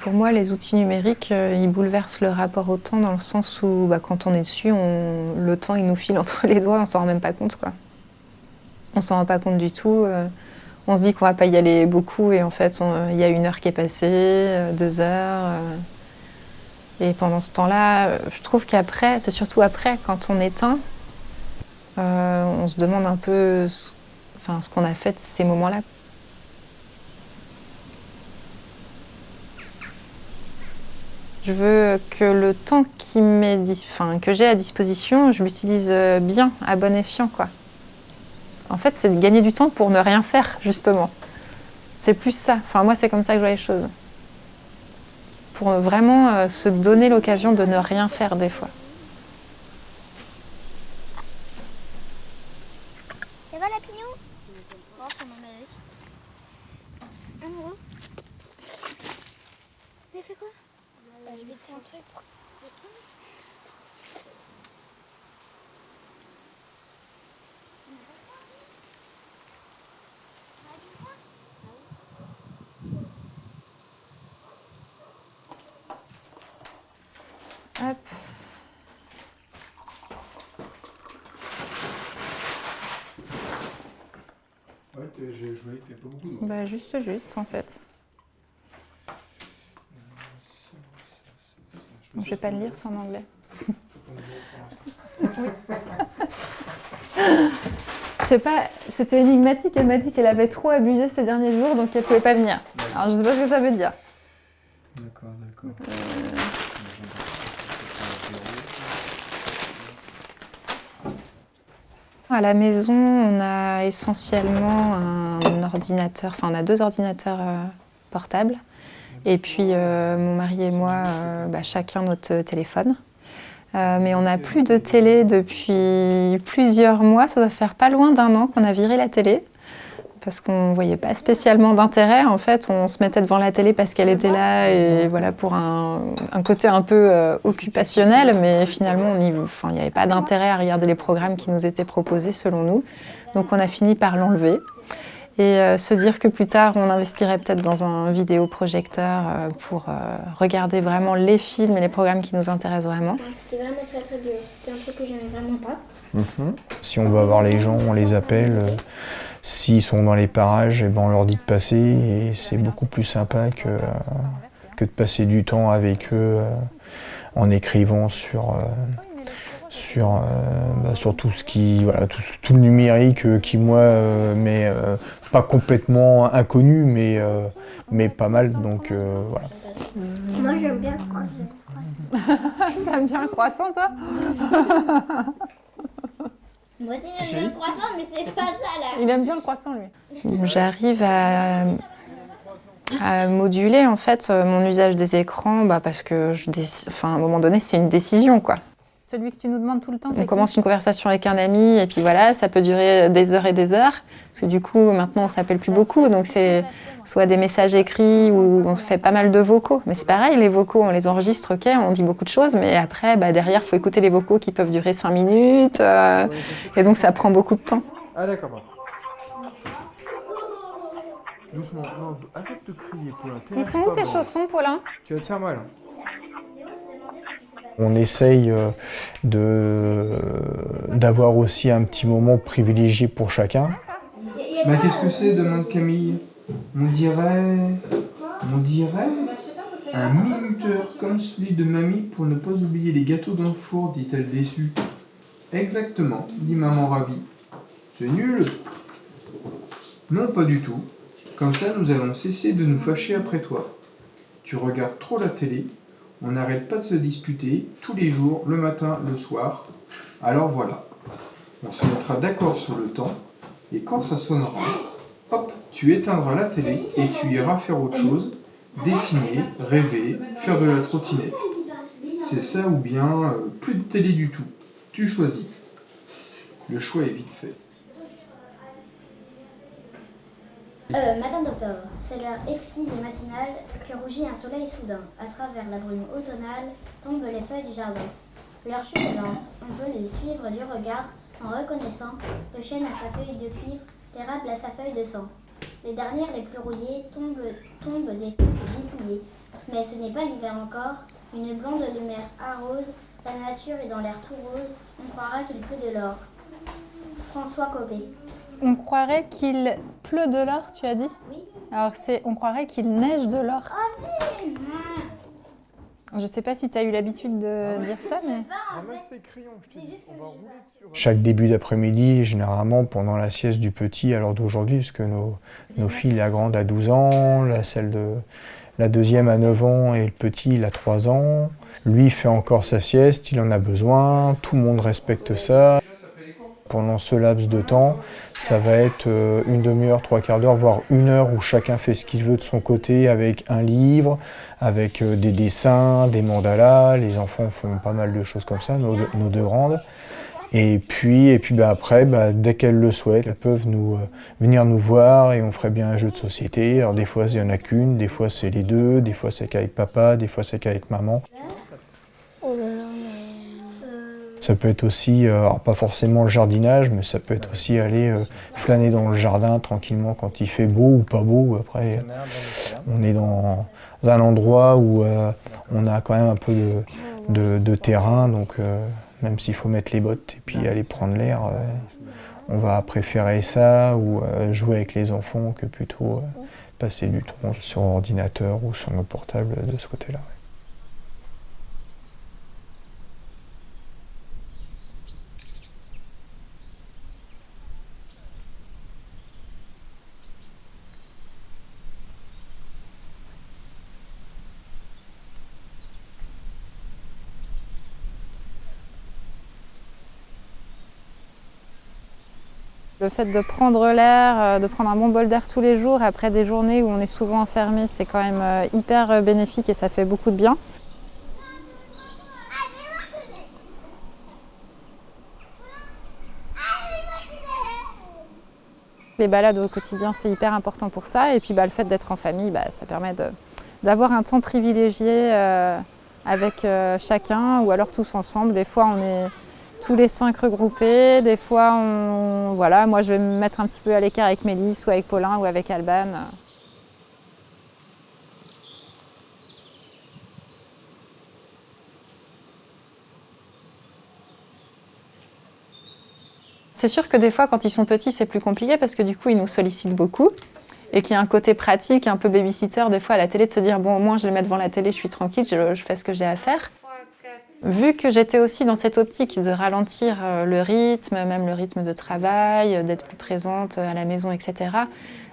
Pour moi, les outils numériques, ils bouleversent le rapport au temps dans le sens où quand on est dessus, le temps il nous file entre les doigts, on s'en rend même pas compte, quoi. On s'en rend pas compte du tout. On se dit qu'on va pas y aller beaucoup et en fait, il y a 1 heure qui est passée, 2 heures. Et pendant ce temps-là, je trouve qu'après, c'est surtout après, quand on éteint, on se demande un peu ce qu'on a fait de ces moments-là. Je veux que le temps que j'ai à disposition, je l'utilise bien, à bon escient, quoi. En fait, c'est de gagner du temps pour ne rien faire, justement. C'est plus ça. Enfin, moi, c'est comme ça que je vois les choses. Pour vraiment se donner l'occasion de ne rien faire, des fois. Ça va la pignou? Bon, ça m'en met avec. Amoureux. Mais fais quoi? Je vais te montrer. Hop. Ouais, je voyais qu'il n'y a pas beaucoup d'eau. Juste, en fait. Je vais pas le lire, c'est en anglais. Je sais pas, c'était énigmatique, elle m'a dit qu'elle avait trop abusé ces derniers jours, donc elle pouvait pas venir. Alors je sais pas ce que ça veut dire. D'accord. À la maison, on a essentiellement un ordinateur, enfin on a 2 ordinateurs portables. Et puis mon mari et moi, chacun notre téléphone. Mais on n'a plus de télé depuis plusieurs mois, ça doit faire pas loin d'1 an qu'on a viré la télé. Parce qu'on ne voyait pas spécialement d'intérêt. En fait, on se mettait devant la télé parce qu'elle était là et voilà, pour un côté un peu occupationnel. Mais finalement, il n'y avait pas d'intérêt à regarder les programmes qui nous étaient proposés, selon nous. Donc on a fini par l'enlever. Et se dire que plus tard, on investirait peut-être dans un vidéoprojecteur pour regarder vraiment les films et les programmes qui nous intéressent vraiment. C'était vraiment très dur. C'était un truc que j'aimais vraiment pas. Si on va voir les gens, on les appelle. S'ils sont dans les parages, on leur dit de passer et c'est beaucoup plus sympa que de passer du temps avec eux en écrivant sur tout ce qui, tout le numérique qui moi m'est pas complètement inconnu mais pas mal, donc voilà. Moi j'aime bien le croissant. T'aimes bien le croissant, toi? Moi aussi j'aime bien le croissant, mais c'est pas ça là. Il aime bien le croissant, lui. J'arrive à moduler en fait mon usage des écrans parce que à un moment donné, c'est une décision, quoi. Celui que tu nous demandes tout le temps, c'est on commence une conversation avec un ami et puis voilà, ça peut durer des heures et des heures. Parce que du coup, maintenant, on s'appelle plus beaucoup. Donc c'est soit des messages écrits ou on se fait pas mal de vocaux. Mais c'est pareil, les vocaux, on les enregistre, ok, on dit beaucoup de choses. Mais après, derrière, il faut écouter les vocaux qui peuvent durer 5 minutes. Et donc, ça prend beaucoup de temps. Ah d'accord. Doucement, non, arrête de crier, Paulin. Ils sont où tes chaussons, Paulin? Tu vas te faire mal. On essaye d'avoir aussi un petit moment privilégié pour chacun. Qu'est-ce que c'est, demande Camille? On dirait un minuteur comme celui de mamie pour ne pas oublier les gâteaux dans le four, dit-elle déçue. Exactement, dit maman ravie. C'est nul. Non, pas du tout. Comme ça, nous allons cesser de nous fâcher après toi. Tu regardes trop la télé. On n'arrête pas de se disputer, tous les jours, le matin, le soir. Alors voilà, on se mettra d'accord sur le temps, et quand ça sonnera, hop, tu éteindras la télé et tu iras faire autre chose, dessiner, rêver, faire de la trottinette. C'est ça ou bien plus de télé du tout. Tu choisis. Le choix est vite fait. Matin d'octobre, c'est l'heure exquise et matinale que rougit un soleil soudain. À travers la brume automnale tombent les feuilles du jardin. Leur chute est lente, on peut les suivre du regard en reconnaissant le chêne à sa feuille de cuivre, l'érable à sa feuille de sang. Les dernières les plus rouillées tombent des feuilles dépouillées. Mais ce n'est pas l'hiver encore. Une blonde lumière arrose. La nature est dans l'air tout rose. On croira qu'il pleut de l'or. François Copé. On croirait qu'il pleut de l'or, tu as dit? Oui. Alors on croirait qu'il neige de l'or. Ah si. Je sais pas si tu as eu l'habitude de dire ça, mais... Chaque début d'après-midi, généralement pendant la sieste du petit à l'heure d'aujourd'hui, puisque nos filles, la grande a 12 ans, la deuxième a 9 ans et le petit il a 3 ans. Lui fait encore sa sieste, il en a besoin, tout le monde respecte ça. Pendant ce laps de temps, ça va être une demi-heure, 3/4 d'heure, voire 1 heure où chacun fait ce qu'il veut de son côté avec un livre, avec des dessins, des mandalas. Les enfants font pas mal de choses comme ça, nos deux grandes. Et puis après, dès qu'elles le souhaitent, elles peuvent venir nous voir et on ferait bien un jeu de société. Alors des fois, il n'y en a qu'une, des fois c'est les deux, des fois c'est qu'avec papa, des fois c'est qu'avec maman. Ça peut être aussi, alors pas forcément le jardinage, mais ça peut être aussi aller flâner dans le jardin tranquillement quand il fait beau ou pas beau. Après, on est dans un endroit où on a quand même un peu de terrain, donc même s'il faut mettre les bottes et puis aller prendre l'air, on va préférer ça ou jouer avec les enfants que plutôt passer du temps sur ordinateur ou sur nos portables de ce côté-là. Le fait de prendre l'air, de prendre un bon bol d'air tous les jours après des journées où on est souvent enfermé, c'est quand même hyper bénéfique et ça fait beaucoup de bien. Les balades au quotidien, c'est hyper important pour ça. Et puis le fait d'être en famille, ça permet d'avoir un temps privilégié avec chacun ou alors tous ensemble. Des fois, on est tous les 5 regroupés. Des fois, moi, je vais me mettre un petit peu à l'écart avec Mélisse ou avec Paulin ou avec Alban. C'est sûr que des fois, quand ils sont petits, c'est plus compliqué parce que du coup, ils nous sollicitent beaucoup. Et qu'il y a un côté pratique, un peu babysitter, des fois à la télé, de se dire bon, au moins je les mets devant la télé, je suis tranquille, je fais ce que j'ai à faire. Vu que j'étais aussi dans cette optique de ralentir le rythme, même le rythme de travail, d'être plus présente à la maison, etc.,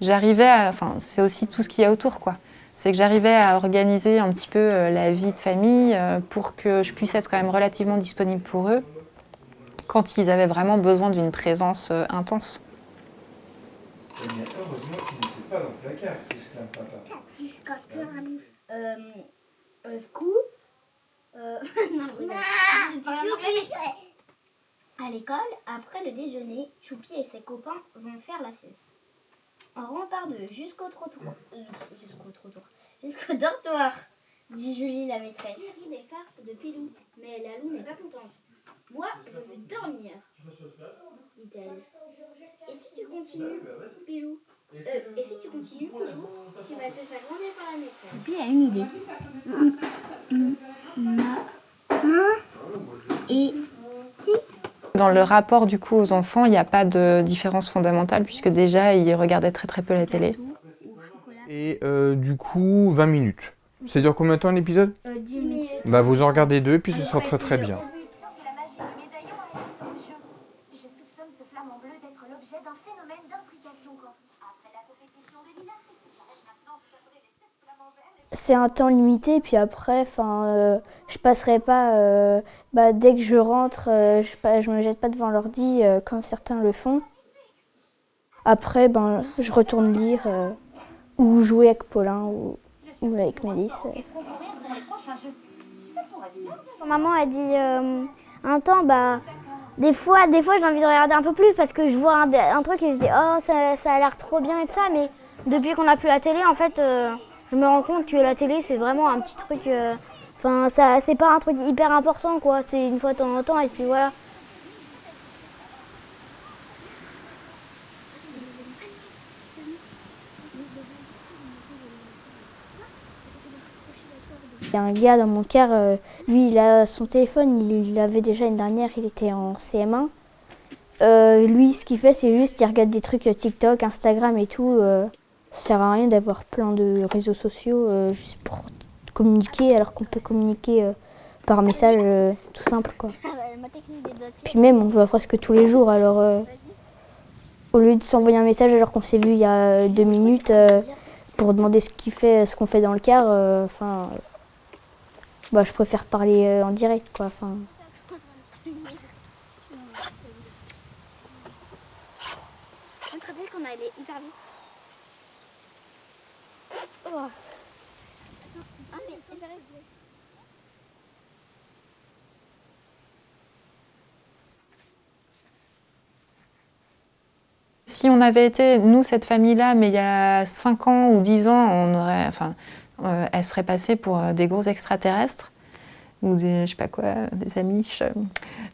c'est aussi tout ce qu'il y a autour, quoi. C'est que j'arrivais à organiser un petit peu la vie de famille pour que je puisse être quand même relativement disponible pour eux quand ils avaient vraiment besoin d'une présence intense. Heureusement qu'il n'était pas dans le placard, c'est ce qu'un papa. Scoop. Non, à l'école, après le déjeuner, Choupi et ses copains vont faire la sieste. On repart jusqu'au dortoir, dit Julie la maîtresse. Il des farces de Pilou, mais Lalou n'est pas contente. Moi, je veux dormir, dit-elle. Et si tu continues, Pilou, tu vas te faire gronder par la maîtresse. Choupi a une idée. Et si? Dans le rapport du coup aux enfants, il n'y a pas de différence fondamentale puisque déjà ils regardaient très très peu la télé. Et du coup, 20 minutes. Ça dure combien de temps l'épisode 10 minutes. Vous en regardez 2 puis ce sera très très bien. Je soupçonne ce flamant bleu d'être l'objet d'un phénomène d'intrication quantique. Après la compétition de l'hiver, maintenant je ferai les 7 flamants verts. C'est un temps limité, puis après, je passerai pas. Dès que je rentre, je me jette pas devant l'ordi comme certains le font. Après, je retourne lire ou jouer avec Paulin ou avec Mélisse. Maman a dit un temps, des fois j'ai envie de regarder un peu plus parce que je vois un truc et je dis oh ça a l'air trop bien et tout ça, mais depuis qu'on n'a plus la télé, en fait, je me rends compte que la télé c'est vraiment un petit truc. Ça c'est pas un truc hyper important quoi, c'est une fois de temps en temps et puis voilà. y a un gars dans mon quart, lui il a son téléphone, il l'avait déjà une dernière, il était en CM1. Lui ce qu'il fait c'est juste qu'il regarde des trucs TikTok, Instagram et tout. Ça sert à rien d'avoir plein de réseaux sociaux juste pour communiquer alors qu'on peut communiquer par message tout simple quoi. Puis même on se voit presque tous les jours alors au lieu de s'envoyer un message alors qu'on s'est vu il y a 2 minutes pour demander ce qu'il fait, ce qu'on fait dans le car, je préfère parler en direct quoi. On te rappelle qu'on allait hyper vite. Oh. Ah mais j'arrive. Si on avait été, nous, cette famille-là, mais il y a 5 ans ou 10 ans, elle serait passée pour des gros extraterrestres ou des, je sais pas quoi, des amiches.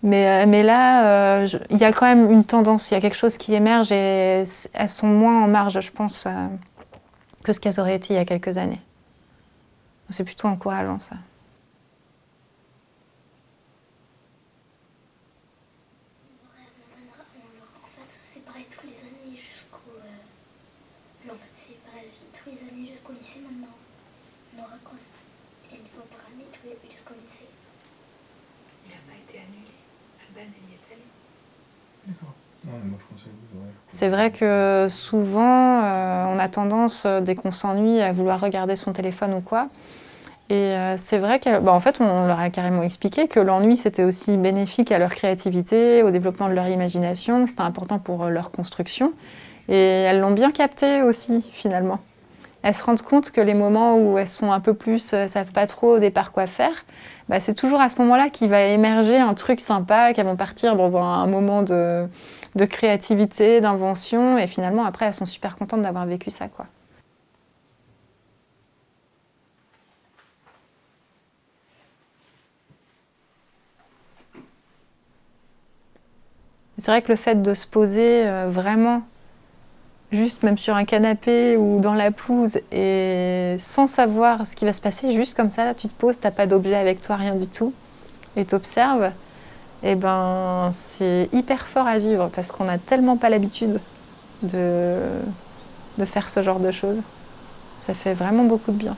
Mais là, il y a quand même une tendance, il y a quelque chose qui émerge et elles sont moins en marge, je pense, que ce qu'elles auraient été il y a quelques années. C'est plutôt encourageant, ça. En fait, c'est pareil tous les années jusqu'au... en fait, c'est pareil tous les années jusqu'au lycée maintenant. On aura une fois par année jusqu'au lycée. Il n'a pas été annulé. Alban, elle y est allée. D'accord. Ouais, moi, je pensais que vous aurez... C'est vrai que souvent, on a tendance, dès qu'on s'ennuie, à vouloir regarder son téléphone ou quoi. Et c'est vrai qu'en fait, on leur a carrément expliqué que l'ennui, c'était aussi bénéfique à leur créativité, au développement de leur imagination, que c'était important pour leur construction. Et elles l'ont bien capté aussi, finalement. Elles se rendent compte que les moments où elles sont un peu plus, savent pas trop au départ quoi faire, c'est toujours à ce moment-là qu'il va émerger un truc sympa, qu'elles vont partir dans un moment de créativité, d'invention. Et finalement, après, elles sont super contentes d'avoir vécu ça, quoi. C'est vrai que le fait de se poser vraiment, juste même sur un canapé ou dans la pelouse, et sans savoir ce qui va se passer, juste comme ça, tu te poses, t'as pas d'objet avec toi, rien du tout, et t'observes, et c'est hyper fort à vivre parce qu'on n'a tellement pas l'habitude de faire ce genre de choses. Ça fait vraiment beaucoup de bien.